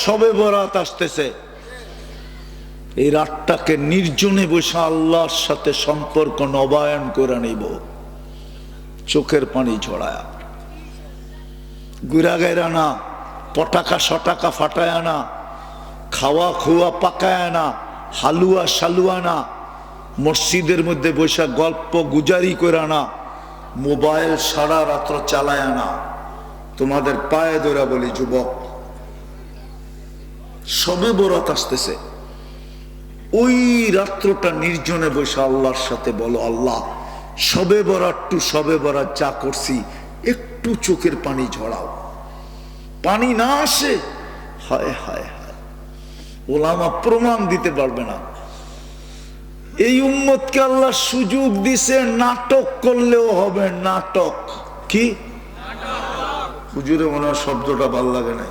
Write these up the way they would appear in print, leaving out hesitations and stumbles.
সবে বরাত আসতেছে, এই রাতটাকে নির্জনে বসে আল্লাহর সাথে সম্পর্ক নবায়ন করে নিব, চোখের পানি ঝরায়া, গুড়া গায়রা না, পটাকা শটাকা ফাটায় না, খাওয়া খুয়া পাকায় না, হালুয়া শালুয়া না, মসজিদের মধ্যে বসে গল্প গুজারি করে না, মোবাইল সারা রাত্র চালায় না। তোমাদের পায়ে ধরে বলি যুবক, সবে বরাত আসতেছে, ওই রাত্রটা নির্জনে বসে আল্লাহর সাথে বলো, আল্লাহ সবে বরাত টু সবে বরাত যা করছি একটু চোখের পানি ঝরাও। পানি না আসে, হায় হায় হায়, ওলামা প্রমাণ দিতে পারবে না। এই উম্মতকে আল্লাহ সুযোগ দিছে, নাটক করলেও হবে। নাটক কি? হুজুরে মনে হয় শব্দটা ভাল লাগে না।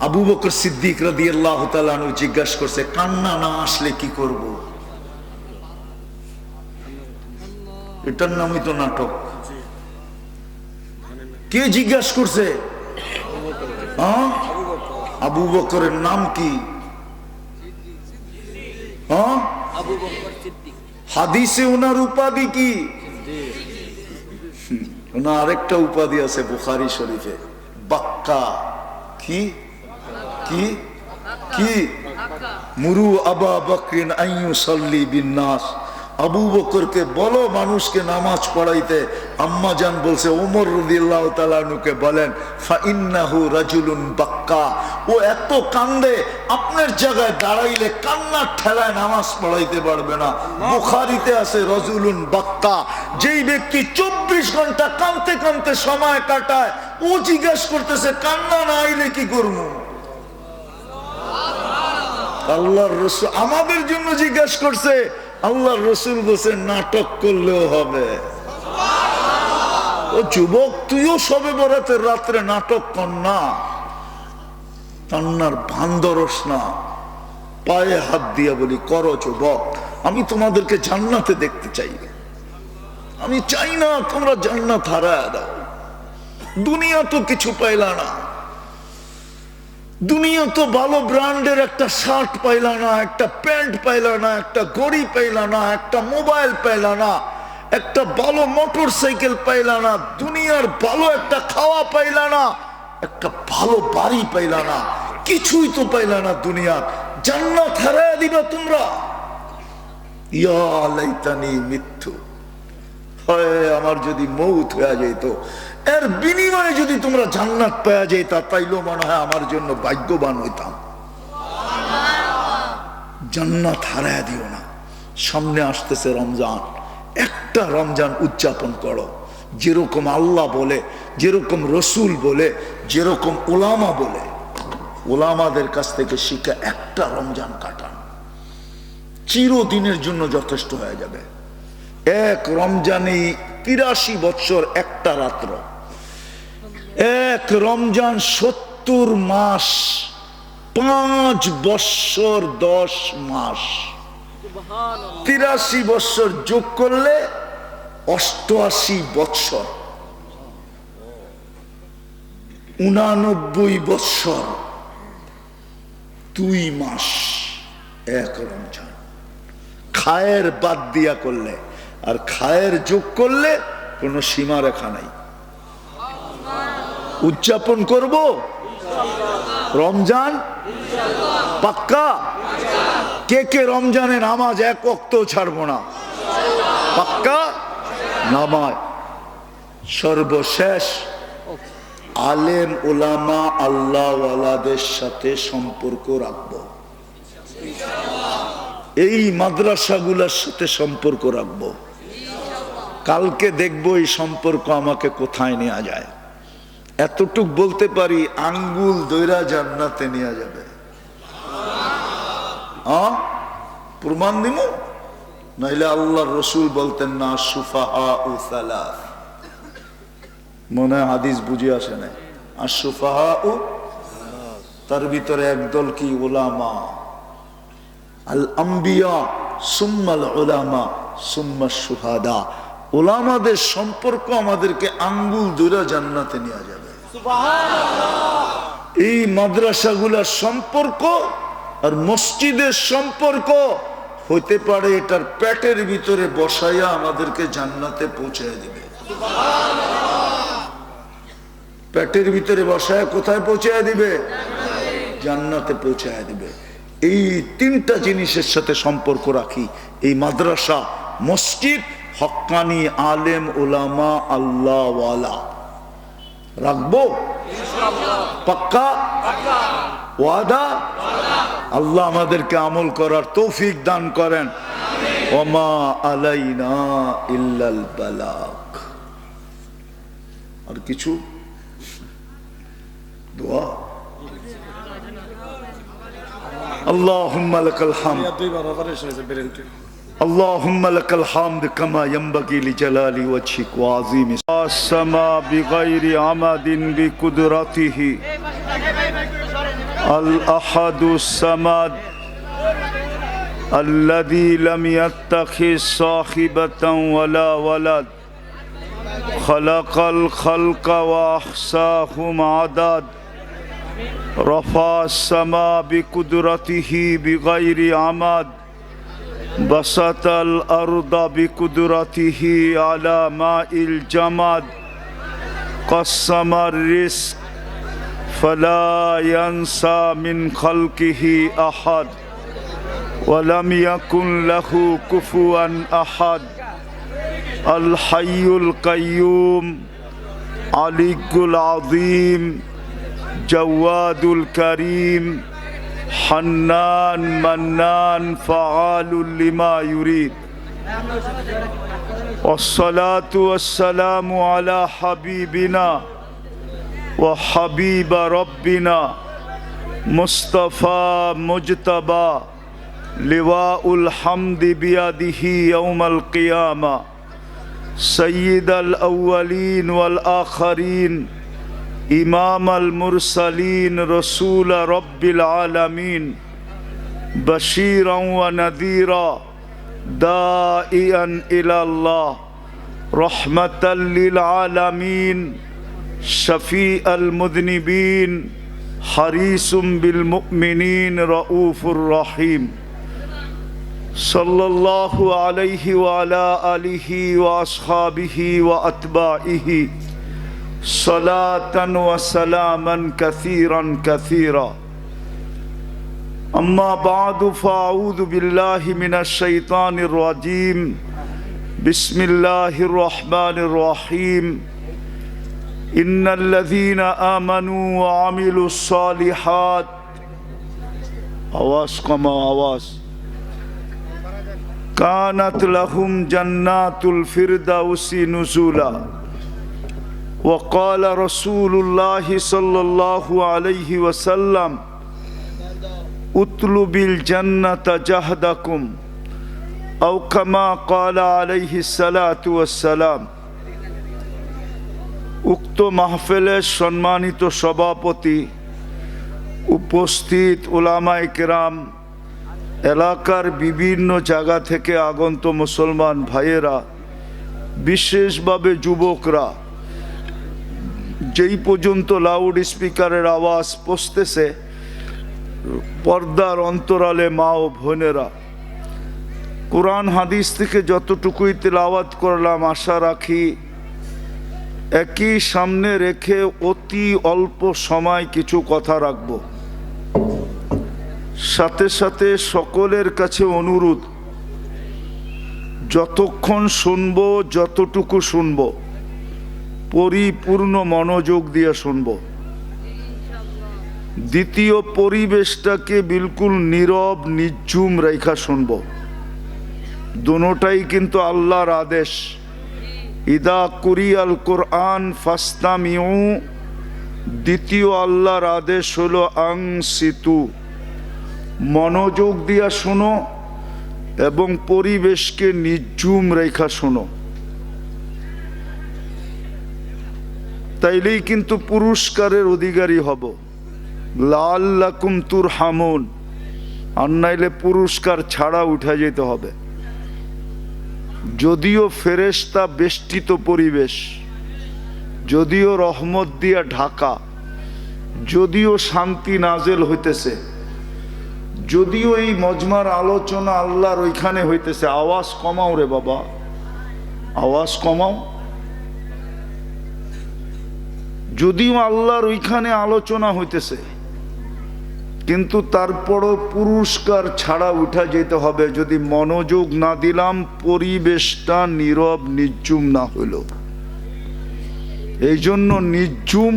আবু বকর সিদ্দিক রাদিয়াল্লাহু তাআলা আনহু জিজ্ঞাসা করছে, কান্না না আসলে কি করব? এটার নামই তো নাটক। কে জিজ্ঞাসা করছে? আবু বকরের নাম কি? হাদিসে ওনার উপাধি কি? ওনার আরেকটা উপাধি আছে বুখারী শরীফে, বাক্কা। কি কি কি? মুরু আবা বকরিন আন ইউসাল্লি বিন নাস। আবু বকরকে বলো মানুষকে নামাজ পড়াইতে। আম্মা জান বলছে ওমর রাদিয়াল্লাহু তাআলা আনহুকে বলেন, ফা ইন্নাহু রাজুলুন বাক্কা, ও এত কান্দে আপনার জায়গায় দাঁড়াইলে কান্নার ঠেলায় নামাজ পড়াইতে পারবে না। বুখারীতে আছে রাজুলুন বাক্কা, যেই ব্যক্তি 24 ঘন্টা কাঁদতে কাঁদতে সময় কাটায়, ও জিজ্ঞাসা করতেছে কান্না না আইলে কি করবো? আল্লাহর রাসূল আমাদের জন্য জিজ্ঞাসা করছে, আল্লাহর রাসূল বলছে নাটক করলেও হবে। ও যুবক, তুইও সবে বরাতের রাত্রে নাটক কর না, কান্নার ভান ধরস না। পায়ে হাত দিয়া বলি, করো যুবক, আমি তোমাদেরকে জান্নাতে দেখতে চাই। আমি চাই না তোমরা জান্নাত হারায় দাও। দুনিয়া তো কিছু পাইলা না, দুনিয়া তো ভালো ব্র্যান্ডের একটা শার্ট পাইলা না, একটা প্যান্ট পাইলা না, একটা ঘড়ি পাইলা না, একটা মোবাইল পাইলা না, একটা ভালো মোটর সাইকেল পাইলা না, দুনিয়ার ভালো একটা খাওয়া পাইলা না, একটা ভালো বাড়ি পাইলা না, কিছুই তো পাইলা না দুনিয়ার। জান্নাত হারায়া দিবা তোমরা। ইয়া লাইতানি মৃত্যু, হয় আমার যদি মৌত হয়ে যেত, এর বিনিময়ে যদি তোমরা জান্নাত পেয়ে যেতা, তাইলেও মনে হয় আমার জন্য ভাগ্যবান হইতাম। জান্নাত হারায় দিও না। সামনে আসতেছে রমজান, একটা রমজান উদযাপন করো যেরকম আল্লাহ বলে, যেরকম রসুল বলে, যেরকম ওলামা বলে। ওলামাদের কাছ থেকে শিখে একটা রমজান কাটান, চিরদিনের জন্য যথেষ্ট হয়ে যাবে। এক রমজানে 83 বছর একটা রাত্র, এক রমজান 70 মাস, 5 বছর 10 মাস, 83 বছর যোগ করলে 88 বছর, 89 বছর 2 মাস এক রমজান। খায়ের বাদ দিয়া করলে আর খায়ের যোগ করলে কোনো সীমা রেখা নাই। উদযাপন করব রমজান পাক্কা। কে কে রমজানে নামাজ এক ওয়াক্ত ছাড়বো না? পাক্কা নামাজ। সর্বশেষ, আলেম ওলামা আল্লাহ ওয়ালাদের সাথে সম্পর্ক রাখবো, এই মাদ্রাসাগুলোর সাথে সম্পর্ক রাখবো। কালকে দেখবো এই সম্পর্ক আমাকে কোথায় নেওয়া যায়। এতটুক বলতে পারি, আঙ্গুল দইরা জান্নাতে নিয়ে যাবে। প্রমাণ দিব, নাইলে আল্লাহর রসুল বলতেন না সুফাহাউ সালাস। মনে হয় হাদিস বুঝে আসে না। আর সুফাহাউ, তার ভিতরে একদল কি? উলামা। আল আম্বিয়া সুম্মাল উলামা সুম্মা শুহাদা। উলামাদের সম্পর্ক আমাদেরকে আঙ্গুল ধরে জান্নাতে নিয়ে যাবে। এই মাদ্রাসাগুলোর সম্পর্ক আর মসজিদের সম্পর্ক হইতে পারে এটার পেটের ভিতরে বসাইয়া আমাদেরকে জান্নাতে পৌঁছায় দিবে। পেটের ভিতরে বসায় কোথায় পৌঁছায় দিবে? জান্নাতে পৌঁছায় দিবে। এই তিনটা জিনিসের সাথে সম্পর্ক রাখি, এই মাদ্রাসা, মসজিদ, হক্কানি আলেম ওলামা আল্লাহ ওয়ালা। রাখবো পাক্কা ওয়াদা? আল্লাহ আমাদেরকে আমল করার তৌফিক দান করেন। ওমা আলাইনা ইল্লাল বালাগ। আর কিছু দোয়া? اللهم لك الحمد اللهم لك الحمد كما ينبغي لجلال وجهك وعظيم السماء بغير عمد بقدرته الأحد الصمد الذي لم يتخذ صاحبة ولا ولد خلق الخلق وأحصاهم عدد رفع السماء بقدرته بغير عمد بسط الأرض بقدرته على ماء الجمد قسم الرزق فلا ينسى من خلقه أحد ولم يكن له كفوا أحد الحي القيوم علي العظيم جواد الكريم حنان منان فعال لما يريد والصلاة والسلام على حبيبنا وحبيب ربنا مصطفى مجتبى لواء الحمد بيده يوم القيامة سيد الأولين والآخرين إمام المرسلين رسول رب العالمين بشيرا ونذيرا داعيا إلى الله رحمة للعالمين شفيع المذنبين حريص بالمؤمنين رؤوف رحيم صلى الله عليه وعلى آله وأصحابه وأتباعه صلاة وسلاما كثيرا كثيرا أما بعد فأعوذ بالله من الشيطان الرجيم بسم الله الرحمن الرحيم إن الذين آمنوا وعملوا الصالحات آواز كما آواز كانت لهم جنات الفردوس نزولا وقال رسول الله صلى الله عليه وسلم اطلب الجنة جهدكم أو كما قال عليه الصلاة والسلام উক্ত মাহফিলের সম্মানিত সভাপতি, উপস্থিত উলামায়ে কেরাম, এলাকার বিভিন্ন জায়গা থেকে আগত মুসলমান ভাইয়েরা, বিশেষভাবে যুবকরা, যেই পর্যন্ত লাউড স্পিকারের আওয়াজ পৌঁছতেছে, পর্দার অন্তরালে মা ও বোনেরা, কোরআন হাদিস থেকে যতটুকুই তেলাওয়াত করলাম আশা রাখি একই সামনে রেখে অতি অল্প সময় কিছু কথা রাখব। সাথে সাথে সকলের কাছে অনুরোধ, যতক্ষণ শুনব, যতটুকু শুনব, পরিপূর্ণ মনোযোগ দিয়ে শুনব। দ্বিতীয়, পরিবেশটাকে বিলকুল নীরব নিঝুম রেখা শুনব। দুটোটাই কিন্তু আল্লাহর আদেশ। ইদা কুরিয়াল কোরআন ফাস্তামিউ, দ্বিতীয় আল্লাহর আদেশ হলো আনসিতু, মনোযোগ দিয়া শোনো এবং পরিবেশকে নিঝুম রেখা শোনো। তাইলেই কিন্তু পুরস্কারের অধিকারী হব। লাআল্লাকুম তুরহামুন, আর নাইলে পুরস্কার ছাড়া উঠে যেতে হবে। যদিও ফেরেশতা বেষ্টিত পরিবেশ, যদিও রহমত দিয়া ঢাকা, যদিও শান্তি নাজেল হইতেছে, যদিও এই মজমার আলোচনা আল্লাহর ওইখানে হইতেছে, আওয়াজ কমাও রে বাবা, আওয়াজ কমাও। যদিও আল্লাহর ওইখানে আলোচনা হইতেছে, কিন্তু তারপরও পুরস্কার ছাড়া উঠা যেতে হবে যদি মনোযোগ না দিলাম, পরিবেশটা নীরব নির্জুম না হইল। এই জন্য নির্জুম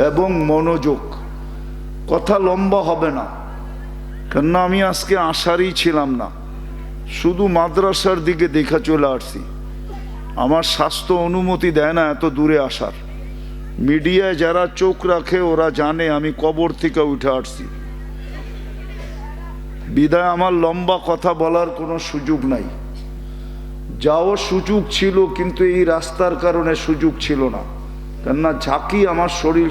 এবং মনোযোগ, কথা লম্বা হবে না। কেননা আমি আজকে আসারই ছিলাম না, শুধু মাদ্রাসার দিকে দেখা চলে আসছি। আমার স্বাস্থ্য অনুমতি দেয় না এত দূরে আসার। মিডিয়ায় যারা চোখ রাখে ওরা জানে আমি কবর থেকে উঠে আসছি, বিদায় আমার লম্বা কথা বলার কোনো সুযোগ নাই। যাও সুযোগ ছিল, কিন্তু এই রাস্তার কারণে সুযোগ ছিল না। কেননা ঝাঁকি আমার শরীর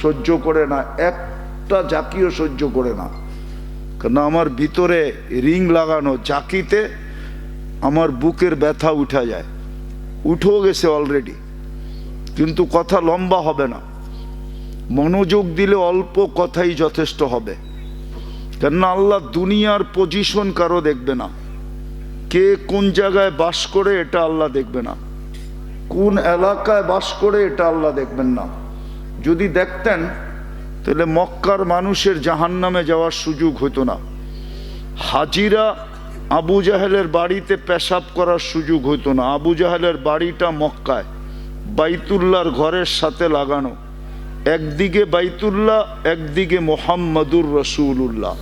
সহ্য করে না, একটা ঝাঁকিও সহ্য করে না। কেননা আমার ভিতরে রিং লাগানো, ঝাঁকিতে আমার বুকের ব্যথা উঠা যায়, উঠেও গেছে অলরেডি। কিন্তু কথা লম্বা হবে না, মনোযোগ দিলে অল্প কথাই যথেষ্ট হবে। কেননা আল্লাহ দুনিয়ার পজিশন কারো দেখবে না, কে কোন জায়গায় বাস করে এটা আল্লাহ দেখবে না, কোন এলাকায় বাস করে এটা আল্লাহ দেখবেন না। যদি দেখতেন তাহলে মক্কার মানুষের জাহান্নামে যাওয়ার সুযোগ হতো না, হাজিরা আবু জাহেলের বাড়িতে পেশাব করার সুযোগ হতো না। আবু জাহেলের বাড়িটা মক্কায়, বাইতুল্লাহর ঘরের সাথে লাগানো, একদিকে বাইতুল্লাহ, একদিকে মোহাম্মদুর রসুল্লাহ।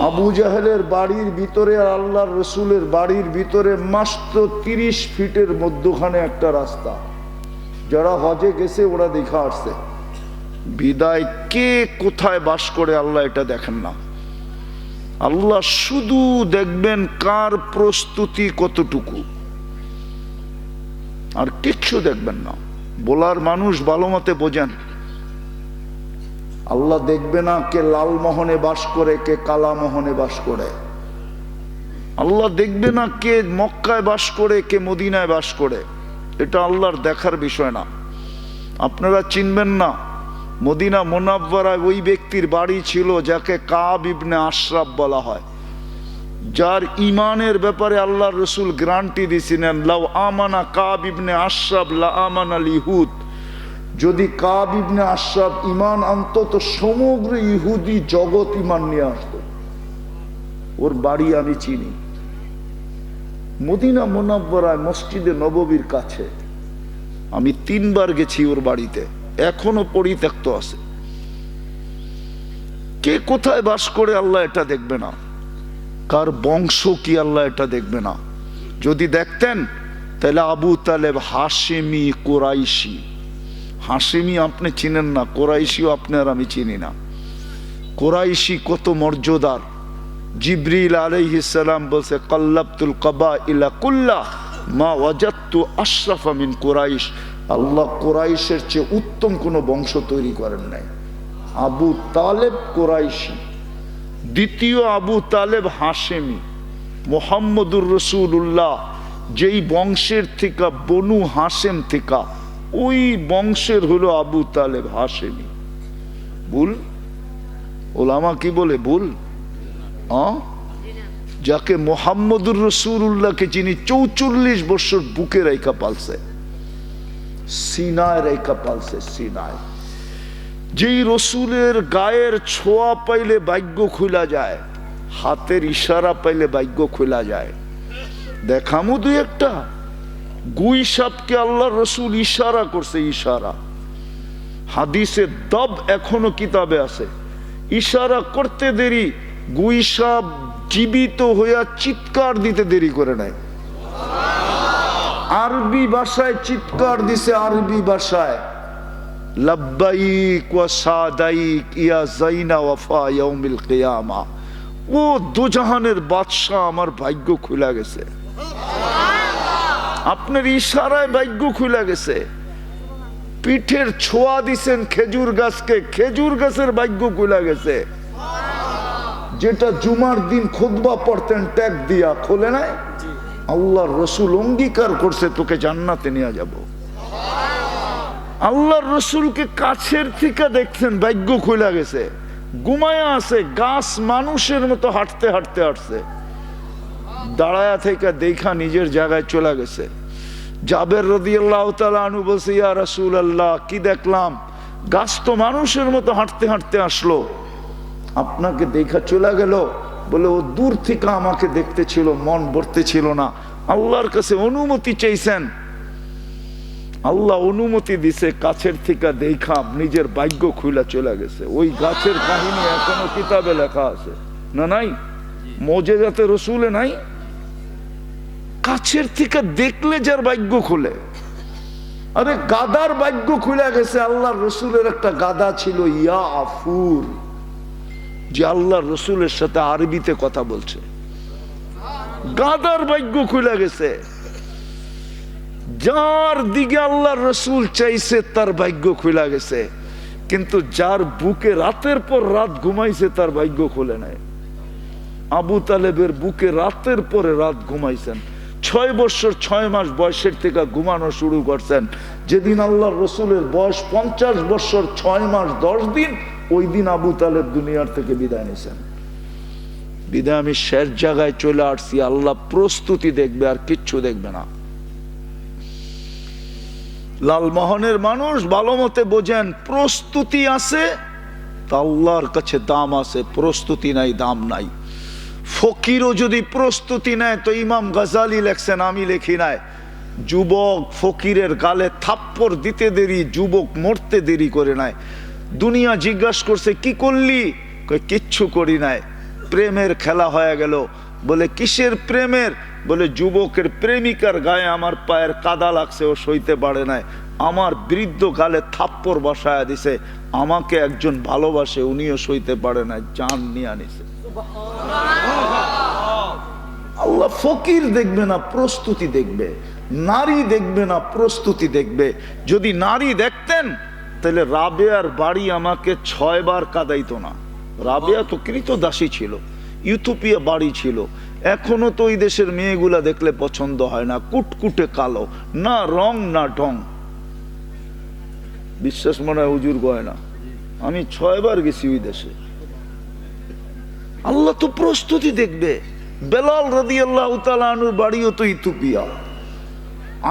আবু জাহেলের বাড়ির ভিতরে আর আল্লাহর রসুলের বাড়ির ভিতরে মাত্র 30 ফিটের মধ্যখানে একটা রাস্তা। যারা হজে গেছে ওরা দেখা আসছে। বিদায় কে কোথায় বাস করে আল্লাহ এটা দেখেন না। আল্লাহ শুধু দেখবেন কার প্রস্তুতি কতটুকু, আর কিচ্ছু দেখবেন না। বলার মানুষ ভালো মতে বোঝেন, আল্লাহ দেখবে না কে লালমোহনে বাস করে, কে কালামোহনে বাস করে। আল্লাহ দেখবে না কে মক্কায় বাস করে, কে মদিনায় বাস করে। এটা আল্লাহর দেখার বিষয় না। আপনারা চিনবেন না, মদিনা মুনাওয়ারায় ওই ব্যক্তির বাড়ি ছিল যাকে কাব ইবনে আশরাফ বলা হয়, যার ইমানের ব্যাপারে আল্লাহর রসুল গ্যারান্টি দিয়েছিলেন, লাউ আমানা কাব ইবনে আশরাফ লা আমানা ইহুদ। যদি কাব ইবনে আশরাফ ইমান আনতো তো সমগ্র ইহুদি জগৎ ইমান নিয়ে আসতো। ওর বাড়ি আমি চিনি, মদিনা মুনাওয়ারায় মসজিদে নববীর কাছে। আমি 3 বার গেছি ওর বাড়িতে, এখনো পরিত্যক্ত আছে। কে কোথায় বাস করে আল্লাহ এটা দেখবে না, কার বংশ কি আল্লাহ এটা দেখবে না। যদি দেখতেন তাহলে আবু তালেব হাশেমি কোরাইশি। হাশেমি আপনি চিনেন না, কোরাইশিও আপনি আর আমি চিনি না। কোরাইশি কত মর্যাদার। জিবরিল আলাইহিস সালাম বলছে, কাল্লাবতুল কাবাইলা কুল্লাহ মা ওয়াজাদতু আশরাফা মিন কুরাইশ। আল্লাহ কোরাইশের চেয়ে উত্তম কোনো বংশ তৈরি করেন নাই। আবু তালেব কোরাইশি, দ্বিতীয় আবু তালেব হাশেমি। মোহাম্মদুর রসুল্লাহ যেই বংশের থেকে, বনু হাশেম থেকে, ওই বংশের হলো আবু তালেব হাশেমি। ভুল? ওলামা কি বলে ভুল? যাকে মোহাম্মদুর রসুল্লাহকে যিনি 44 বছর বুকে রেখা পালছে, সিনায় রেখা পালছে, সিনায়। যেই রসুলের গায়ের ছোঁয়া পাইলে ভাগ্য খোলা যায়, হাতের ইশারা পাইলে ভাগ্য খোলা যায়। দেখামু 2-1টা। গুই সাপকে আল্লাহ রসুল ইশারা করছে, ইশারা। হাদিসে দব এখনো কিতাবে আছে। ইশারা করতে দেরি, গুই সাপ জীবিত হইয়া চিৎকার দিতে দেরি করে নাই। আরবি ভাষায় চিৎকার দিছে, আরবি ভাষায়, লাব্বাইক ওয়া সাদাইক ইয়া যাইনা ওয়াফা ইয়াউমিল কিয়ামা। ও দুজাহানের বাদশা, আমার ভাগ্য খুলে গেছে। আপনার ইশারায় ভাগ্য খুলে গেছে। পিঠের ছোঁয়া দিছেন খেজুর গাছকে, খেজুর গাছের ভাগ্য খুলে গেছে। যেটা জুমার দিন খুতবা পড়তেন ট্যাগ দিয়া, খোলে নাই। আল্লাহর রসুল অঙ্গীকার করছে তোকে জান্নাতে নিয়ে যাব। আল্লাহর রসুলকে কাছের থেকে দেখছেন, ভাগ্য খুলে গেছে, ঘুমায়া আছে, গাছ মানুষের মতো হাঁটতে হাঁটতে আসছে, দাঁড়ায়া থেকে দেখা নিজের জায়গায় চলে গেছে। জাবের রাদিয়াল্লাহু তাআলা আনহু বলছে, ইয়া রাসূলুল্লাহ, কি দেখলাম? গাছ তো মানুষের মতো হাঁটতে হাঁটতে আসলো, আপনাকে দেখা চলে গেল। বলে ও দূর থেকে আমাকে দেখতে ছিল, মন ভরতে ছিল না, আল্লাহর কাছে অনুমতি চাইছেন, আল্লাহ অনুমতি দিছে, কাছের থেকে দেখা নিজের ভাগ্য খুলে চলে গেছে। ওই গাছের কাহিনী এখনো কিতাবে লেখা আছে না? নাই? মুজিজাতে রসুলে নাই? কাছের থেকে দেখলে যার ভাগ্য খুলে। আরে গাদার ভাগ্য খুলে গেছে। আল্লাহর রসুলের একটা গাদা ছিল ইয়া আফুর, যে আল্লাহর রসুলের সাথে আরবিতে কথা বলছে, গাদার ভাগ্য খুলে গেছে। যার দিকে আল্লাহর রসুল চাইছে তার ভাগ্য খুলে গেছে, কিন্তু যার বুকে রাতের পর রাত ঘুমাইছে তার ভাগ্য খুলে নাই। আবু তালেবের বুকে রাতের পরে রাত ঘুমাইছেন, 6 বছর 6 মাস বয়সের থেকে ঘুমানো শুরু করছেন। যেদিন আল্লাহর রসুলের বয়স 50 বছর 6 মাস 10 দিন, ওই দিন আবু তালেব দুনিয়ার থেকে বিদায় নিয়েছেন। বিদায় আমি শেষ জায়গায় চলে আসছি, আল্লাহ প্রস্তুতি দেখবে আর কিচ্ছু দেখবে না। লালমোহনের মানুষ ভালো মতে বোঝেন, প্রস্তুতি আছে তা আল্লাহর কাছে দাম আছে, প্রস্তুতি নাই দাম নাই। ফকিরও যদি প্রস্তুতি নেয় তো ইমাম গাজালি লেখছেন, আমি লেখি নাই, যুবক ফকিরের গালে থাপ্পড় দিতে দেরি, যুবক মরতে দেরি করে নাই। দুনিয়া জিজ্ঞাসা করছে কি করলি? কিচ্ছু করি নাই, প্রেমের খেলা হয়ে গেল। বলে কিসের প্রেমের? বলে যুবকের প্রেমিকার গায়ে আমার পায়ের কাদা লাগছে, ও সইতে পারে নাই, আমার বৃদ্ধ গালে থাপ্পড় বসায়া দিছে, আমাকে একজন ভালোবাসে, উনিও সইতে পারে না, জান নিয়ে আনিছে। আল্লাহ ফকির দেখবে না, প্রস্তুতি দেখবে। নারী দেখবে না, প্রস্তুতি দেখবে। যদি নারী দেখতেন তাহলে রাবেয়ার বাড়ি আমাকে 6 বার কাদাইতো না। রাবেয়া তো কৃতদাসী ছিল, ইউথোপিয়া বাড়ি ছিল। এখনো তো ওই দেশের মেয়েগুলা দেখলে পছন্দ হয় না, কুটকুটে কালো, না রং না ঢং। বিশ্বাস মনে হয় হুজুর গয় না, আমি 6 বার গেছি ওই দেশে। আল্লাহ তো প্রস্তুতি দেখবে। বেলাল রাদিয়াল্লাহু তাআলা আনহুর বাড়িও তো ইথিওপিয়া।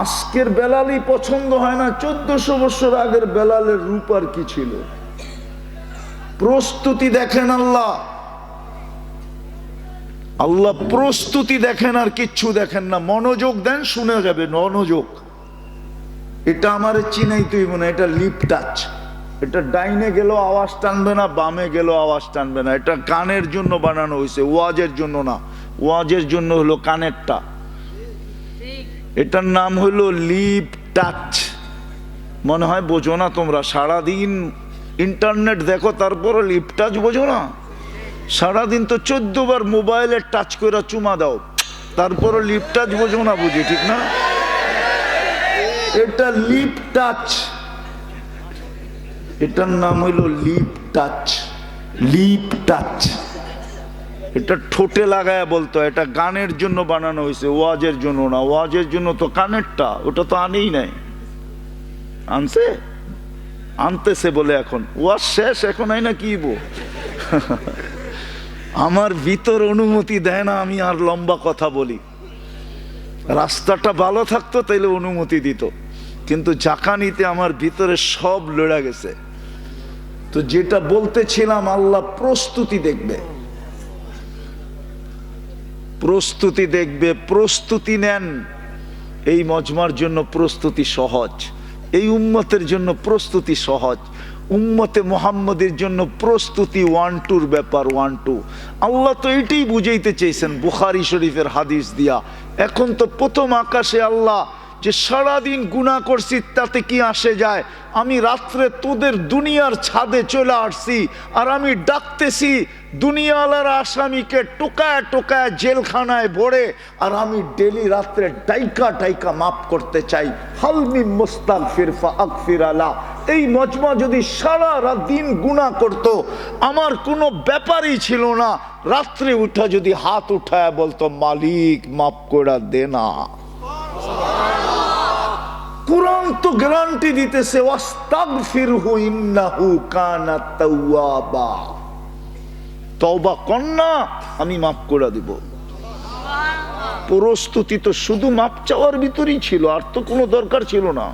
আজকের বেলালই পছন্দ হয় না, 1400 বছর আগের বেলালের রূপ আর কি ছিল। প্রস্তুতি দেখেন আল্লাহ, আল্লাহ প্রস্তুতি দেখেন আর কিচ্ছু দেখেন না। মনোযোগ দেন, শুনে যাবে মনোযোগ। এটা আমার চিনাইতেই মনে, এটা লিপ টাচ। এটা ডাইনে গেলেও আওয়াজ টানবে না, বামে গেলেও আওয়াজ টানবে না। এটা কানের জন্য বানানো হয়েছে, ওয়াজের জন্য না। ওয়াজের জন্য হলো কানেরটা। এটার নাম হলো লিপ টাচ। মনে হয় বোঝো না তোমরা, সারাদিন ইন্টারনেট দেখো তারপরও লিপ টাচ বোঝো না? সারাদিন তো 14 বার মোবাইলে টাচ করে চুমা দাও, তারপরও লিপ টাচ বোঝো না, বুঝি ঠিক না? এটা লিপ টাচ, এটার নাম হইল লিপ টাচ। লিপ টাচ এটা ঠোঁটে লাগায় বলতো, এটা গানের জন্য বানানো হয়েছে, ওয়াজের জন্য না। ওয়াজের জন্য তো কানেরটা, ওটা তো আনেই নাই। আনছে, আনতেছে বলে এখন ওয়াজ শেষ, এখন আই না কি বো। আমার ভিতর অনুমতি দেয় না আমি আর লম্বা কথা বলি। রাস্তাটা ভালো থাকতো তাইলে অনুমতি দিত, কিন্তু জাকানিতে আমার ভিতরে সব লড়া গেছে। তো যেটা বলতেছিলাম, আল্লাহ প্রস্তুতি দেখবে, প্রস্তুতি দেখবে। প্রস্তুতি নেন। এই মজমার জন্য প্রস্তুতি সহজ, এই উম্মতের জন্য প্রস্তুতি সহজ। উম্মতে মুহাম্মদের জন্য প্রস্তুতি 1-2 ব্যাপার, 1-2। আল্লাহ তো এটাই বুঝাইতে চেয়েছেন বুখারী শরীফের হাদিস দিয়া। এখন তো প্রথম আকাশে আল্লাহ যে সারাদিন গুনাহ করছি তাতে কি আসে যায়, আমি রাত্রে তোদের দুনিয়ার ছাদে চলে আসছি আর আমি ডাকতেছি দুনিয়াওয়ালার আসামিকে টোকায় টোকায় জেলখানায় ভরে, আর আমি ডেলি রাত্রে ডাইকা ডাইকা মাফ করতে চাই। হালমি মুস্তাগফির ফাগফির আলা। এই মজমা যদি সারা রাত দিন গুনাহ করত, আমার কোনো ব্যাপারই ছিল না। রাত্রে উঠা যদি হাত উঠায় বলতো মালিক মাফ করে দে না, কুরআন তো গ্যারান্টি দিতেছে ওয়াস্তাগফিরহু ইন্নাহু কানা তাওয়াবা, তওবা করনা আমি মাফ করে দিব। প্রস্তুতি তো শুধু মাপ চাওয়ার ভিতরেই ছিল, আর তো কোনো দরকার ছিল না।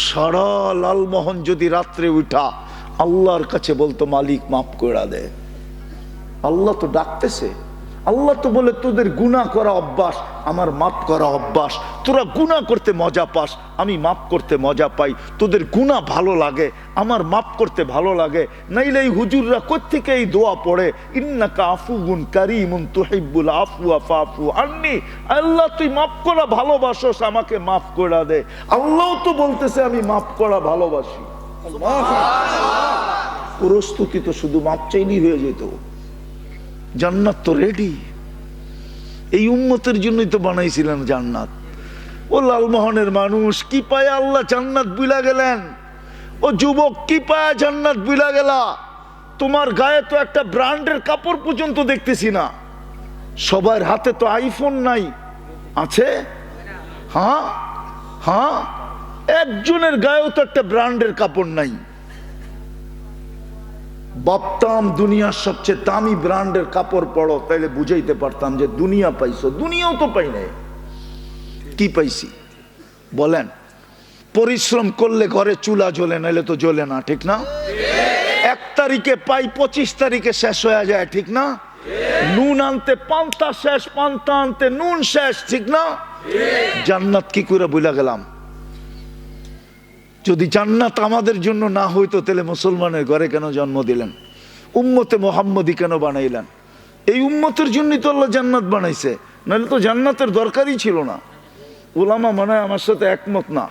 সারা লালমোহন যদি রাত্রে উঠা আল্লাহর কাছে বলতো মালিক মাফ করে দে, আল্লাহ তো ডাকতেছে। আল্লাহ তো বলে তোদের গুনাহ করা অভ্যাস, আমার মাফ করা অভ্যাস। তোরা গুনাহ করতে মজা পাস, আমি মাফ করতে মজা পাই। তোদের গুনাহ ভালো লাগে, আমার মাফ করতে ভালো লাগে। নাইলে এই হুজুররা কোত্থেকে এই দোয়া পড়ে, ইন্নাকা আফুউন কারীমুন তুহিব্বুল আফওয়া ফাফু আন্নি। আল্লাহ তুই মাফ করা ভালোবাসোস, আমাকে মাফ করে দে। আল্লাহ তো বলতেছে আমি মাফ করা ভালোবাসি। প্রস্তুতি তো শুধু মাপ চাইলেই হয়ে যেত। জান্নাত তো রেডি, এই উম্মতের জন্যই তো বানাইছিলেন জান্নাত। ও লালমোহনের মানুষ কি পায় আল্লাহ জান্নাত বুইলা গেলেন? ও যুবক কি পায় জান্নাত বুইলা গেলা? তোমার গায়ে তো একটা ব্র্যান্ডের কাপড় পর্যন্ত দেখতেছি না। সবার হাতে তো আইফোন নাই, আছে? হ্যাঁ হ্যাঁ, একজনের গায়েও তো একটা ব্র্যান্ডের কাপড় নাই। ভাবতাম দুনিয়ার সবচেয়ে দামি ব্র্যান্ডের কাপড় পরো, তাইলে বুঝাইতে পারতাম যে দুনিয়া পাইছো। দুনিয়াও তো পাই নাই, কি পাইছি বলেন? পরিশ্রম করলে ঘরে চুলা জ্বলে, নাইলে তো জ্বলে না, ঠিক না? 1 তারিখে পাই, 25 তারিখে শেষ হয়ে যায়, ঠিক না? নুন আনতে পান্তা শেষ, পান্তা আনতে নুন শেষ, ঠিক না? জান্নাত কি করে বুইলা গেলাম? যদি জান্নাত আমাদের জন্য না হইতো তাহলে মুসলমানের ঘরে কেন জন্ম দিলেন? উম্মতে মুহাম্মদী কেন বানাইলেন? এই উম্মতের জন্যই তো আল্লাহ জান্নাত বানাইছে, নাহলে তো জান্নাতের দরকারই ছিল না। উলামা মনে হয় আমার সাথে একমত না?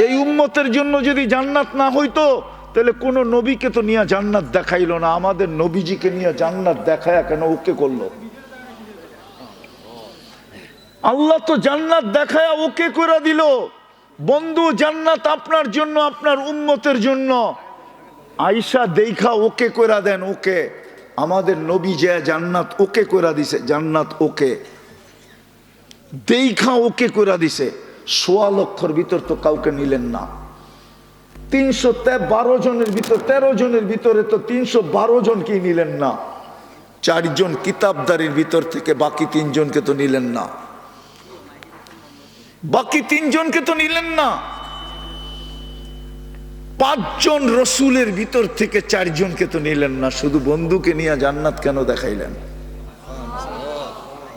এই উম্মতের জন্য যদি জান্নাত না হইতো তাহলে কোন নবীকে তো নিয়ে জান্নাত দেখাইলো না। আমাদের নবীজিকে নিয়ে জান্নাত দেখায়া কেন ওকে করলো? আল্লাহ তো জান্নাত দেখায়া ওকে করে দিল। বন্ধু, জান্নাত আপনার জন্য, আপনার উম্মতের জন্য। আয়েশা দেখা ওকে কইরা দেন, ওকে। আমাদের নবী যে জান্নাত ওকে কইরা দিছে, জান্নাত ওকে দেখা ওকে কইরা দিছে। ১৬ লক্ষর ভিতর তো কাউকে নিলেন না। 312 জনের ভিতর, 13 জনের ভিতরে তো 312 জনকেই নিলেন না। 4 জন কিতাবদারির ভিতর থেকে বাকি 3 জনকে তো নিলেন না। বাকি 3 জনকে তো নিলেন না। 5 জন রসুলের ভিতর থেকে 4 জনকে তো নিলেন না। শুধু বন্ধুকে নিয়ে জান্নাত কেন দেখাইলেন?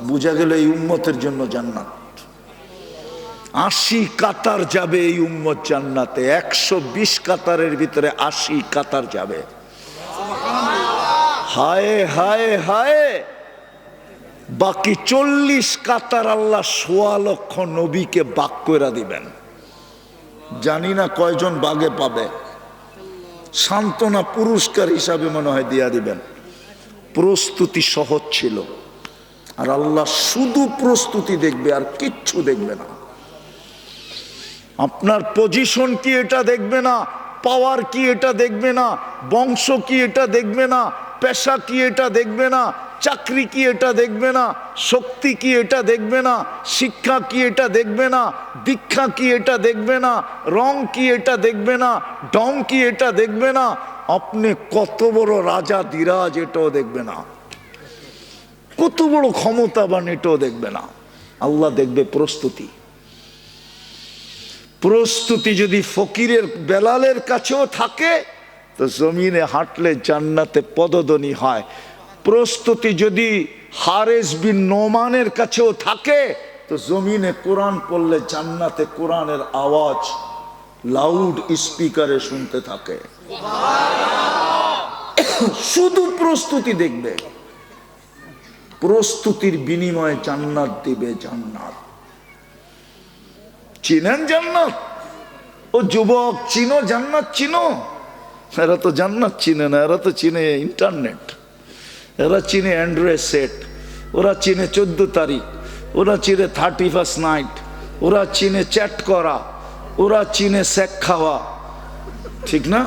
বুঝা গেল এই উম্মতের জন্য জান্নাত। 80 কাতার যাবে এই উম্মত জান্নাতে। 120 কাতারের ভিতরে 80 কাতার যাবে। হায় হায় হায়, বাকি 40 কাতার আল্লাহ ১৬ লক্ষ নবীকে বাগ করে দিবেন। জানি না কয়জন বাগে পাবে, সান্ত্বনা পুরস্কার হিসাবে মনে হয় দিয়া দিবেন। প্রস্তুতি সহজ ছিল, আর আল্লাহ শুধু প্রস্তুতি দেখবে, আর কিচ্ছু দেখবে না। আপনার পজিশন কি এটা দেখবে না, পাওয়ার কি এটা দেখবে না, বংশ কি এটা দেখবে না, পেশা কি এটা দেখবে না, চাকরি কি এটা দেখবে না, শক্তি কি এটা দেখবে না, শিক্ষা কি এটা দেখবে না, দীক্ষা কি এটা দেখবে না, রং কি এটা দেখবে না, ঢং কি এটা দেখবে না, আপনি কত বড় রাজা ধীরাজ এটাও দেখবে না, কত বড় ক্ষমতাবান এটাও দেখবে না। আল্লাহ দেখবে প্রস্তুতি। প্রস্তুতি যদি ফকিরের বেলালের কাছেও থাকে তো জমিনে হাঁটলে জান্নাতে পদধ্বনি হয়। প্রস্তুতি যদি হারেস বিন নোমানের কাছেও থাকে তো জমিনে কোরআন পড়লে জান্নাতে কোরআনের আওয়াজ লাউড স্পিকারে শুনতে থাকে। শুধু প্রস্তুতি দেখবে, প্রস্তুতির বিনিময়ে জান্নাত দিবে। জান্নাত চিনেন? জান্নাত ও যুবক চিনো? জান্নাত চিনো? এরা তো জান্নাত চিনে না, এরা তো চিনে ইন্টারনেট, এরা চিনে অ্যান্ড্রয়েড সেট, ওরা চিনে 14 তারিখ, ওরা চিনে 31st নাইট, ওরা চিনে চ্যাট করা, ওরা চিনে শেক খাওয়া, ঠিক না?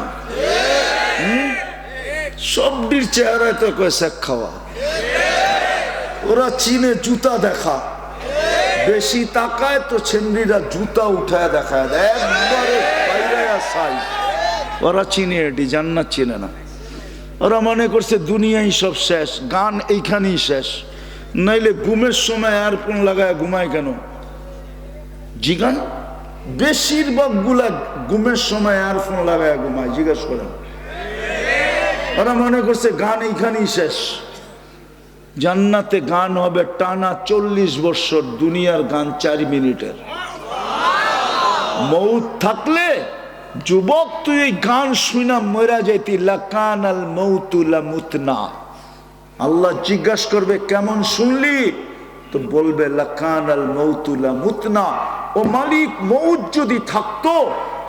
সবটির চেহারায় তো কয় শেক খাওয়া। ওরা চিনে জুতা দেখা, বেশি তাকায় তো ছেন্ডিরা জুতা উঠায় দেখায় দেয় একবারে বাইরায়া সাই। ওরা চিনে এটি, জান্নাত চিনে না। ওরা মনে করছে দুনিয়াই সব শেষ, গান এইখানেই শেষ। নাইলে ঘুমের সময় এয়ারফোন লাগায় ঘুমায় কেন জিগান? বেশিরভাগ গুলা ঘুমের সময় এয়ারফোন লাগায় ঘুমায়, জিজ্ঞাসা করেন। ওরা মনে করছে গান এইখানেই শেষ। জান্নাতে গান হবে টানা 40 বছর, দুনিয়ার গান 4 মিনিটের। মৌত থাকলে যুবক তুই এই গান শুনা মরা যাইতি, লাকান আল মৌতু লামুতনা। আল্লাহ জিজ্ঞাসা করবে কেমন শুনলি, তো বলবে লাকান আল মৌতু লামুতনা। ও মালিক, মৌত যদি থাকতো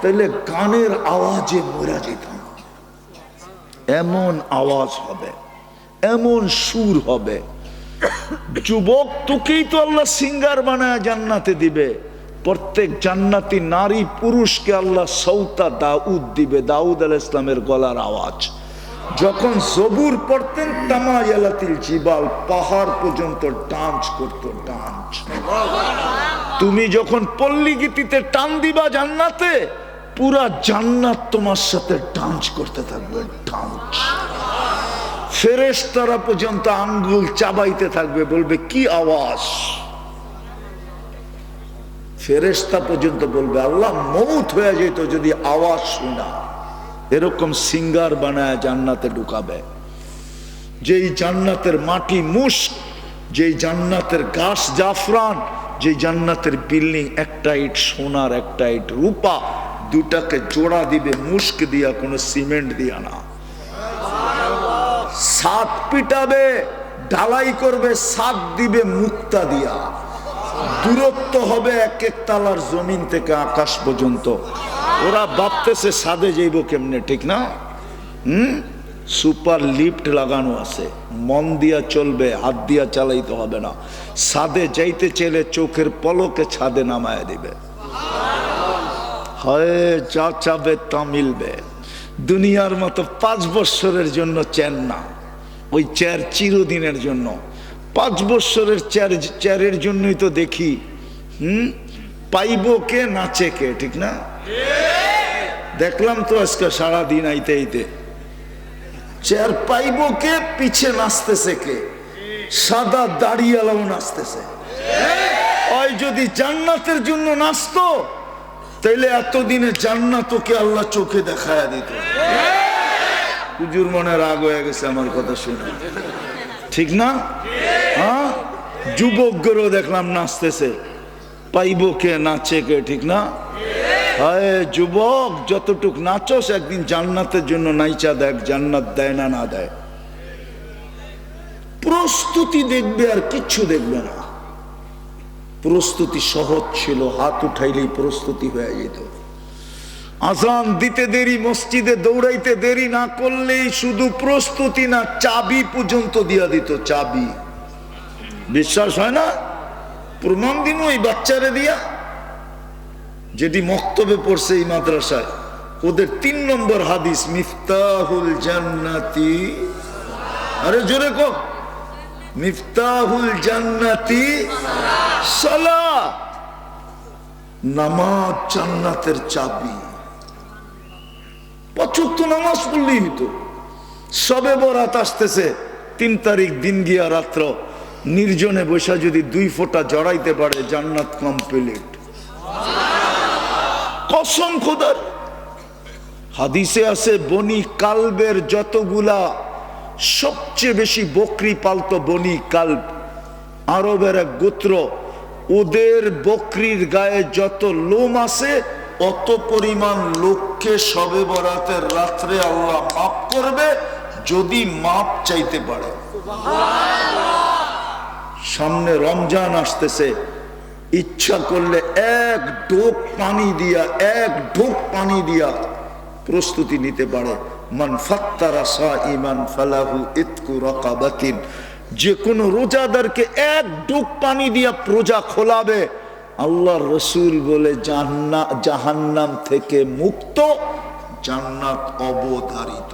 তাহলে গানের আওয়াজে মরা যেতাম। এমন আওয়াজ হবে, এমন সুর হবে। যুবক তোকেই তো আল্লাহ সিঙ্গার বানায় জান্নাতে দিবে। প্রত্যেক জান্নাতি নারী পুরুষকে আল্লাহ সৌতা দাউদ দিবে, দাউদ আলাইহিস সালামের গলার আওয়াজ। যখন জবুর পড়তেন তামায়ালাতিল জিবাল, পাহাড় পর্যন্ত ডান্স করতো, ডান্স। তুমি যখন পল্লী গীতিতে টান দিবা জান্নাতে, পুরা জান্নাত তোমার সাথে ডান্স করতে থাকবে, ডান্স। ফেরেশতারা পর্যন্ত আঙ্গুল চাবাইতে থাকবে, বলবে কি আওয়াজ। ফেরেশতা পর্যন্ত বলবে আল্লাহ মৌত হয়ে যেত যদি আওয়াজ শুনা। এরকম সিঙ্গার বানায় জান্নাতে ঢুকাবে। যেই জান্নাতের মাটি মুস্ক, যেই জান্নাতের গাছ জাফরান, যেই জান্নাতের বিল্ডিং একটা ইট সোনার একটা ইট রূপা, দুটাকে জোড়া দিবে মুস্ক দিয়া, কোনো সিমেন্ট দিয়া না। ছাদ পিটাবে, ঢালাই করবে, ছাদ দিবে মুক্তা দিয়া। দূরত্ব হবে এক এক তালার জমিন থেকে আকাশ পর্যন্ত। ওরা ভাবতেছে ছাদে যাইব কেমনে, ঠিক না? সুপার লিফট লাগানো আছে, মন দিয়া চলবে, হাত দিয়া চালাইতে হবে না। ছাদে যাইতে চাইলে চোখের পলকে ছাদে নামায় দিবে। হয় যা চাবে তা মিলবে। দুনিয়ার মতো 5 বছরের জন্য চেন না, ওই চেয়ার চিরদিনের জন্য। 5 বছরের চেয়ারের জন্যই তো দেখি পাইব কে নাচে কে, ঠিক না? দেখলাম তো আজকে সারাদিন আইতে আইতে, চেয়ার পাইব কে, পিছে নাচতেছে কে, সাদা দাড়িয়ালাও নাচতেছে। ওই যদি জান্নাতের জন্য নাচতো তাইলে এতদিনে জান্নাতকে আল্লাহ চোখে দেখায় দিত। হুজুর মনে রাগ হয়ে গেছে আমার কথা শুনে, ঠিক না? হ্যাঁ, যুবকদেরও দেখলাম নাচতেছে, পাইব কে নাচে কে, ঠিক না? হায় যুবক, যতটুক নাচস একদিন জান্নাতের জন্য নাইচা দেখ, জান্নাত দেয় না না দেয়। প্রস্তুতি দেখবে আর কিচ্ছু দেখবে না। প্রস্তুতি সহজ ছিল, হাত উঠাইলেই প্রস্তুতি হয়ে যেত। আজান দিতে দেরি, মসজিদে দৌড়াইতে দেরি না করলেই শুধু প্রস্তুতি না, চাবি পর্যন্ত দিয়া দিত, চাবি। বিশ্বাস হয় না? প্রমাণ দিন ওই বাচ্চারে দিয়া, যেটি মক্তবে পড়ছে এই মাদ্রাসায়, ওদের 3 নম্বর হাদিস, মিফতাহুল জান্নাতি, আরে জোরে কো, মিফতাহুল জান্নাতি সালাহ। নামাজ জান্নাতের চাবি। 5 ওয়াক্ত নামাজ পড়লেই হতো। সবে বরাত আসতেছে, 3 তারিখ দিন গিয়া রাত্র, নির্জনে বসা যদি 2 ফোঁটা জড়াইতে পারে, জান্নাত কমপ্লিট। কসম খোদার। হাদিসে আছে বনি কালবের যতগুলা সবচেয়ে বেশি বকরি পালতো বনি কালব, আরবের এক গোত্র, ওদের বকরির গায়ে যত লোম আছে অত পরিমাণ লোককে শবে বরাতের রাত্রে আল্লাহ মাফ করবে যদি মাপ চাইতে পারে। সামনে রমজান আসতেছে, ইচ্ছা করলে এক ঢোক পানি দিয়া প্রস্তুতি নিতে পারে। মান ফাত্তারা সাইমান ফালাহু ইতকু রাকাবাতিন। যে কোনো রোজাদারকে এক ঢোক পানি দিয়া রোজা খোলাবে, আল্লাহর রসুল বলে জাহান্নাম থেকে মুক্ত, জান্নাত অবধারিত।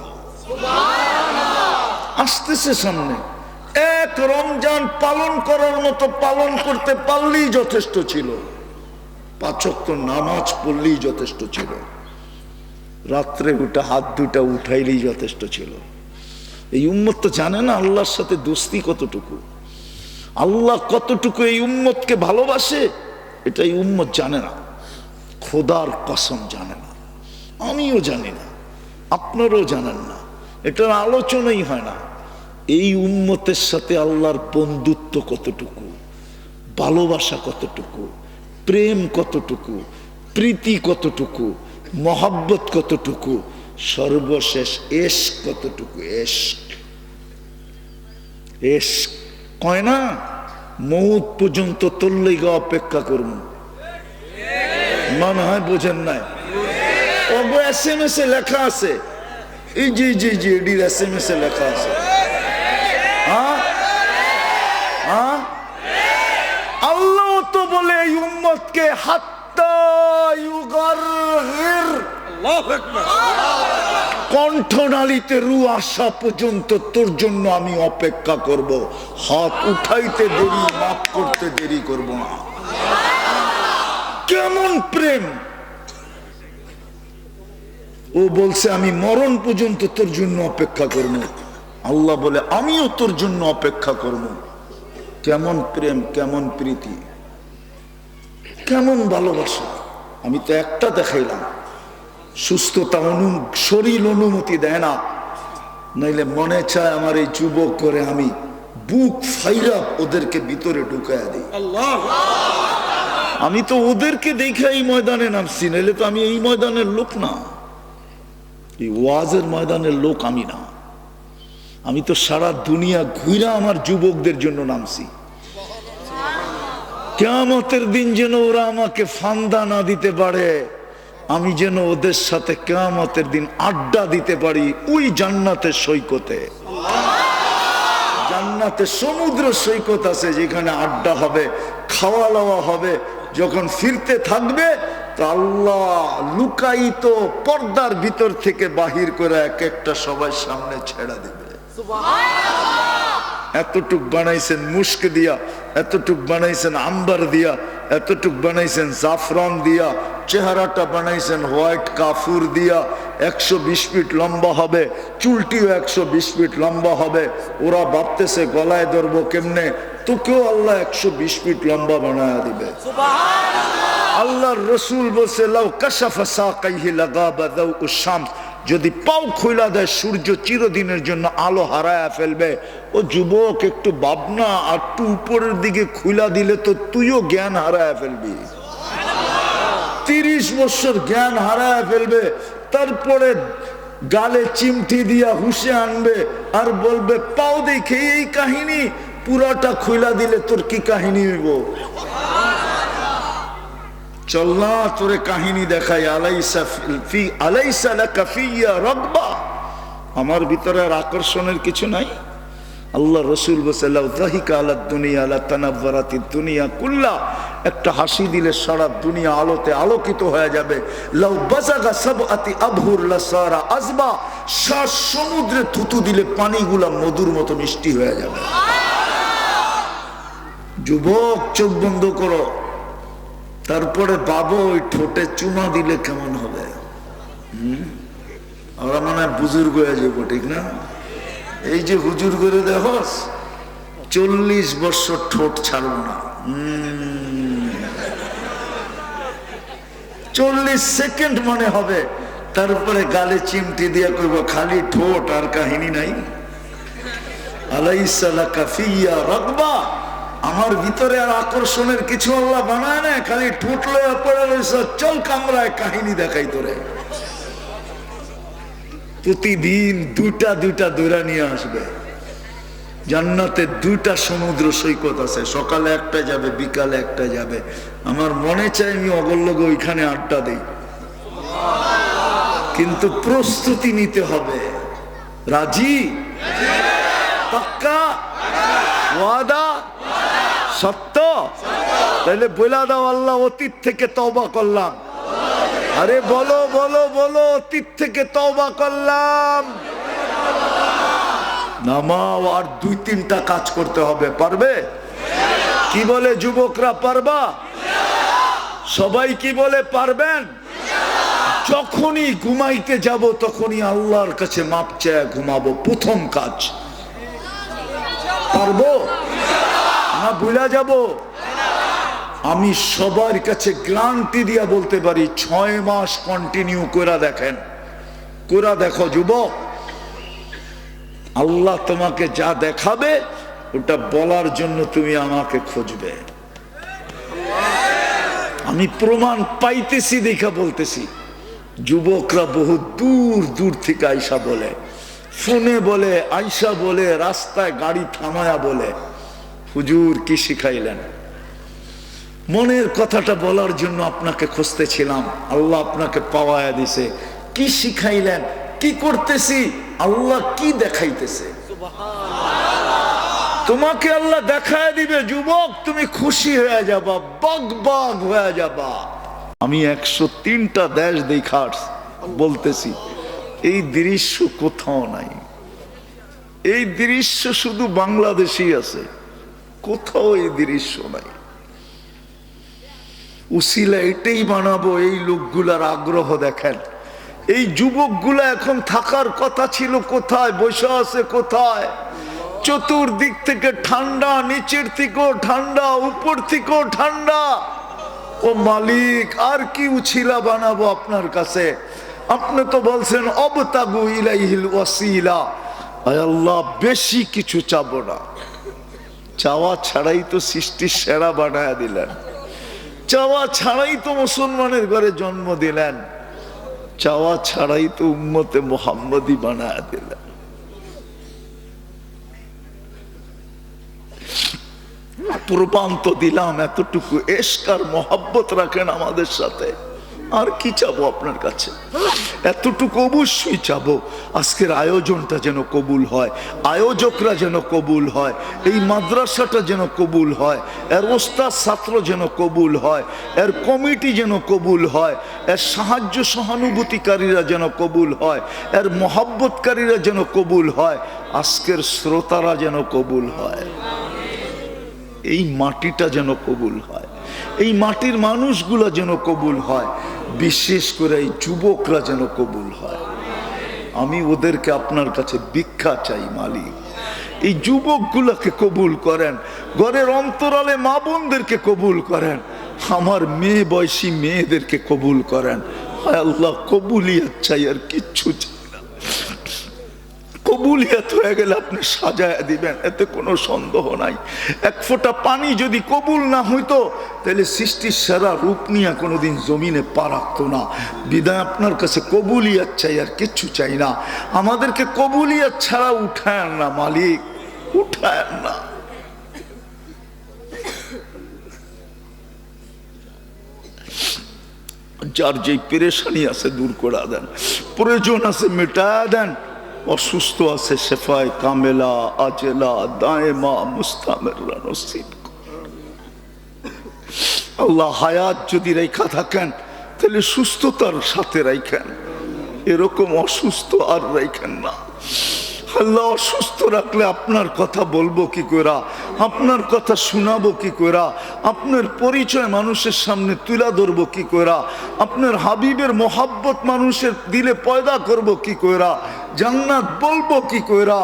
আসতেছে সামনে, এক রমজান পালন করার মতো পালন করতে পারলেই যথেষ্ট ছিল, 5 ওয়াক্ত নামাজ পড়লেই যথেষ্ট ছিল, রাত্রে উঠে হাত দুটা উঠাইলেই যথেষ্ট ছিল। এই উম্মত তো জানে না আল্লাহর সাথে দোস্তি কতটুকু, আল্লাহ কতটুকু এই উম্মতকে ভালোবাসে, এটা এই উম্মত জানে না। খোদার কসম জানে না, আমিও জানি না, আপনারাও জানেন না, এটার আলোচনাই হয় না। এই উম্মতের সাথে আল্লাহর বন্ধুত্ব কতটুকু, ভালোবাসা কতটুকু, প্রেম কতটুকু, প্রীতি কতটুকু, মহব্বত কতটুকু, সর্বশেষ এশক কতটুকু। এশক এশক কয় না, মৌত পর্যন্ত তোর লইগা অপেক্ষা করব, মনে হয় বোঝেন নাই? ওগো SMS এ লেখা আছে, এই জি জি জি এডির SMS এ লেখা আছে। আল্লাহ তো বলে এই উম্মতকে হাত্তা ইউগারগির, আল্লাহু আকবার, কণ্ঠনালীতে রু আসা পর্যন্ত তোর জন্য আমি অপেক্ষা করব, হাত উঠাইতে দেরি, মাফ করতে দেরি করব না। কেমন প্রেম! ও বলছে আমি মরণ পর্যন্ত তোর জন্য অপেক্ষা করব, আল্লাহ বলে আমিও তোর জন্য অপেক্ষা করব। কেমন প্রেম, কেমন প্রীতি, কেমন ভালোবাসা! আমি তো একটা দেখাইলাম, সুস্থতা শরীর অনুমতি দেয় না, নাইলে মনে চায় আমার এই যুবক করে আমি বুক ফাইরা ওদেরকে ভিতরে ঢুকাইয়া দিই। আমি তো ওদেরকে দেখে এই ময়দানে নামছি, নাইলে তো আমি এই ময়দানের লোক না, এই ওয়াজের ময়দানের লোক আমি না। আমি তো সারা দুনিয়া ঘুরা আমার যুবকদের জন্য নামছি। কিয়ামতের দিন যেন ওরা আমাকে ফান্দা না দিতে পারে, আমি যেন ওদের সাথে কিয়ামতের দিন আড্ডা দিতে পারি ওই জান্নাতের সৈকতে। জান্নাতে সমুদ্র সৈকত আছে, যেখানে আড্ডা হবে, খাওয়া দাওয়া হবে। যখন ফিরতে থাকবে তো আল্লাহ লুকায়িত পর্দার ভিতর থেকে বাহির করে এক একটা সবার সামনে ছেড়া দিবে। এতটুক বানাইছেন মুস্ক দিয়া, এতটুক বানাইছেন আম্বার দিয়া, এতটুক বানাইছেন জাফরান দিয়া, চেহারাটা বানাইছেন হোয়াইট কাফুর দিয়া। 120 ফিট লম্বা হবে, চুলটিও 120 ফিট লম্বা হবে। ওরা ভাবতেছে গলায় ধরবো কেমনে, তোকেও আল্লাহ 120 ফিট লম্বা বানায়া দিবে। আল্লাহর রসুল বলছে লাউ কাশাফা সাকাইহি লাগাবা দাউউশ শামস, যদি পাও খুইলা দেয় সূর্য চিরদিনের জন্য আলো হারায়া ফেলবে। ও যুবক একটু ভাবনা, আর একটু উপরের দিকে খুইলা দিলে তো তুইও জ্ঞান হারায়া ফেলবি। 30 বছর জ্ঞান হারায়া ফেলবে, তারপরে গালে চিমটি দিয়া হুশে আনবে আর বলবে পাও দেখে এই কাহিনী। পুরাটা খুইলা দিলে তোর কি কাহিনী হইব? চল না তোরে কাহিনী দেখাই। আলাইসা লাকা ফিয়া রাগবা, আমার ভিতরে আর আকর্ষণের কিছু নাই। আল্লাহ রসুল বলছে লাউ যাহিকা আলাদ দুনিয়া লা তানাওয়ারাতিদ দুনিয়া কুল্লা, একটা হাসি দিলে সারা দুনিয়া আলোতে আলোকিত হয়ে যাবে। লাউ বাযাগা সাবআতি আবহুর লাসারা আযবা, 7 সমুদ্রে থুতু দিলে পানিগুলা মধুর মতো মিষ্টি হয়ে যাবে। যুবক চোখ বন্ধ করো, তারপরে বাবা ওই ঠোঁটে চুমা দিলে কেমন হবে? আমরা মনে হয় বুজুর্গ হয়ে যাবো, ঠিক না? এই যে হুজুর করে দেখোস 40 বছর ঠোঁট ছাড়ব না, 40 সেকেন্ড মনে হবে, তারপরে গালে চিমটি দিয়ে করব খালি ঠোঁট, আর কাহিনী নাই। আলাইসা লাকা ফিয়া রাগবা, আমার ভিতরে আর আকর্ষণের কিছু আল্লাহ বানায় না, খালি ঠোঁট লয়ে পড়ে রয়েছে, চল কামরায় কাহিনী দেখাই তোরে। প্রতিদিন দুইটা দৌড়া নিয়ে আসবে। জান্নাতে 2টা সমুদ্র সৈকত আছে, সকালে একটা যাবে, বিকালে একটা যাবে। আমার মনে চাই আমি অগল্যগ ওইখানে আড্ডা দেই, কিন্তু প্রস্তুতি নিতে হবে। রাজি? পাক্কা? ওয়াদা? সত্য? তাইলে বইলা দাও আল্লাহ অতীত থেকে তওবা করলাম। আরে বলো বলো বলো, অতীত থেকে তওবা করলাম। নামাও, আর 2-3টা কাজ করতে হবে। পারবে? কি বলে যুবকরা, পারবা? সবাই কি বলে পারবেন? যখনই ঘুমাইতে যাব তখনই আল্লাহর কাছে মাপ চেয়ে ঘুমাবো, প্রথম কাজ। পারবো না ভুলা যাব? আমি সবার কাছে গ্যারান্টি দিয়া বলতে পারি 6 মাস কন্টিনিউ করে দেখেন, করে দেখো যুবক, আল্লাহ তোমাকে যা দেখাবে ওটা বলার জন্য তুমি আমাকে খুঁজবে। আমি প্রমাণ পাইতেছি দেখা বলতেছি। যুবকরা বহু দূর দূর থেকে আইসা বলে, ফোনে বলে, আইসা বলে, রাস্তায় গাড়ি থামায়া বলে, হুজুর কি শিখাইলেন? মনের কথাটা বলার জন্য আপনাকে খুঁজতেছিলাম, আল্লাহ আপনাকে পাওয়ায়া দিছে। কি শিখাইলেন? কি করতেছি? আল্লাহ কি দেখাইতেছে? তোমাকে আল্লাহ দেখায় দিবে যুবক, তুমি খুশি হয়ে যাবা, বাগ বাগ হয়ে যাবা। আমি 103টা দেশ দেখার বলতেছি, এই দৃশ্য কোথাও নাই। এই দৃশ্য শুধু বাংলাদেশেই আছে, কোথাও এই দৃশ্য নাই। উসিলা এটাই বানাবো, এই লোকগুলার আগ্রহ দেখেন। এই যুবকগুলা এখন থাকার কথা ছিল কোথায়, বসে আছে কোথায়? চতুর্দিক থেকে ঠান্ডা, নিচের থেকেও ঠান্ডা, উপর থেকেও ঠান্ডা। ও মালিক, আর কি উছিলা বানাবো আপনার কাছে? আপনি তো বলছেন অবতাগু ইলাইহিল ওয়াসিলা। আয় আল্লাহ, বেশি কিছু চাবো না। চাওয়া ছাড়াই তো সৃষ্টির সেরা বানায়া দিলেন, চাওয়া ছাড়াই তো মুসলমানের ঘরে জন্ম দিলেন, চাওয়া ছাড়াই তো উম্মতে মুহাম্মদী বানায়া দিলেন। প্রমাণ তো দিলাম এতটুকু, এশকার মহাব্বত রাখেন আমাদের সাথে। আর কি চাবো আপনার কাছে? এতটুকু অবশ্যই চাবো, আজকের আয়োজনটা যেন কবুল হয়, আয়োজকরা যেন কবুল হয়, এই মাদ্রাসাটা যেন কবুল হয়, এর ওস্তাদ ছাত্র যেন কবুল হয়, এর কমিটি যেন কবুল হয়, এর সাহায্য সহানুভূতিকারীরা যেন কবুল হয়, এর মহাব্বতকারীরা যেন কবুল হয়, আজকের শ্রোতারা যেন কবুল হয়, এই মাটিটা যেন কবুল হয়, এই মাটির মানুষগুলো যেন কবুল হয়, বিশেষ করে এই যুবকরা যেন কবুল হয়। আমি ওদেরকে আপনার কাছে ভিক্ষা চাই মালিক, এই যুবকগুলোকে কবুল করেন, ঘরের অন্তরালে মা বোনদেরকে কবুল করেন, আমার মেয়ে বয়সী মেয়েদেরকে কবুল করেন। হায় আল্লাহ, কবুলিয়ত চাই, আর কিচ্ছু চাই না। কবুলিয়ত হয়ে গেলে আপনি সাজায় দিবেন, এতে কোনো সন্দেহ নাই। এক ফোঁটা পানি যদি কবুল না হইতো, তাহলে সৃষ্টির সেরা রূপ নিয়ে কোনোদিন জমিনে পা রাখতো না। বিদায় আপনার কাছে কবুলিয়ত চাই, আর কিচ্ছু চাই না। আমাদেরকে কবুলিয়ত ছাড়া উঠায় না মালিক, উঠায় না। যার যেই পেরেশানি আছে দূর করে দেন, প্রয়োজন আছে মেটায় দেন, অসুস্থ আছে শেফায়ে কামেলা আজেলা দায়েমা মুস্তামিররা নসিব। আল্লাহ হায়াত যদি রেখা থাকেন তাহলে সুস্থতার সাথে রাখেন, এরকম অসুস্থ আর রাখেন না। আল্লাহ অসুস্থ রাখলে আপনার কথা বলবো কি করে, আপনার কথা শোনাবো কি করে, আপনার পরিচয় মানুষের সামনে তুলে ধরবো কি করে, আপনার হাবিবের মোহাব্বত মানুষের দিলে পয়দা করব কি করে, জান্নাত বলবো কি করে।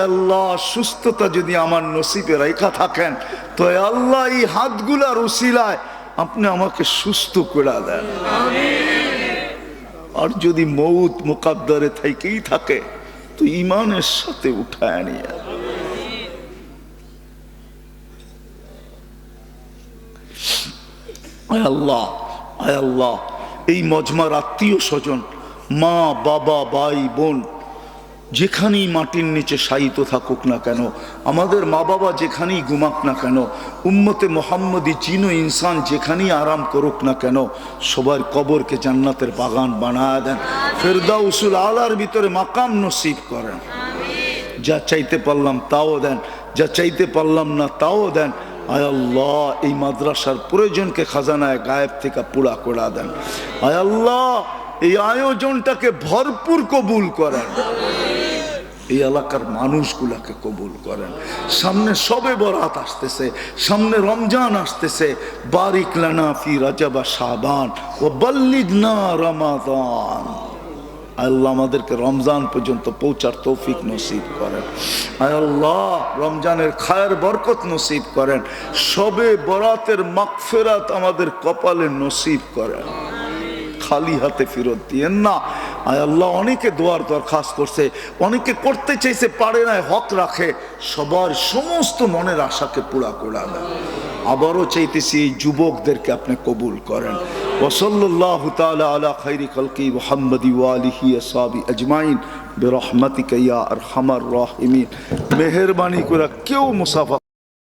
আল্লাহ সুস্থতা যদি আমার নসিবে রেখা থাকেন তো আল্লাহ এই হাতগুলার উসিলায় আপনি আমাকে সুস্থ করে দেন। আর যদি মৌত মুকাদ্দারে থেকেই থাকে তো ইমানের সাথে উঠায় নিয়ে আয় আল্লাহ, আয় আল্লাহ, এই মজমার আত্মীয় স্বজন, মা বাবা ভাই বোন যেখানেই মাটির নিচে শায়িত থাকুক না কেন, আমাদের মা বাবা যেখানেই ঘুমাক না কেন, উম্মতে মোহাম্মদী জিন ও ইনসান যেখানেই আরাম করুক না কেন, সবার কবরকে জান্নাতের বাগান বানায় দেন, ফেরদাউসুল আলার ভিতরে মাকাম নসিব করেন। যা চাইতে পারলাম তাও দেন, যা চাইতে পারলাম না তাও দেন। আয় আল্লাহ, এই মাদ্রাসার প্রয়োজনকে খাজানায় গায়েব থেকে পুরা করে দেন। আয় আল্লাহ, এই আয়োজনটাকে ভরপুর কবুল করেন, এই এলাকার মানুষগুলাকে কবুল করেন। সামনে শবে বরাত আসতেছে, সামনে রমজান আসতেছে। বারিক লানা ফি রজব শাবান ওয়া বাল্লিগনা রমাদান। আল্লাহ আমাদেরকে রমজান পর্যন্ত পৌঁছার তৌফিক নসিব করেন। আয় আল্লাহ রমজানের খায়ের বরকত নসিব করেন। শবে বরাতের মাগফিরাত আমাদের কপালে নসিব করেন। খালি হাতে ফেরত দিয়েন না। আয় আল্লাহ অনেকে দোয়ার দরখাস্ত করছে, অনেকে করতে চাইছে পারে না, হক রাখে। সবার সমস্ত মনের আশাকে পুরা করে দেন। আবারও চাইতেছি এই যুবকদেরকে আপনি কবুল করেন। ওয়াসাল্লাল্লাহু তাআলা আলা খাইরি খালকি মুহাম্মাদি ওয়া আলিহি আসহাবি আজমাইন বিরহমাতিকা ইয়া আরহামার রাহিমিন। মেহেরবানি করে কেউ মুসাফা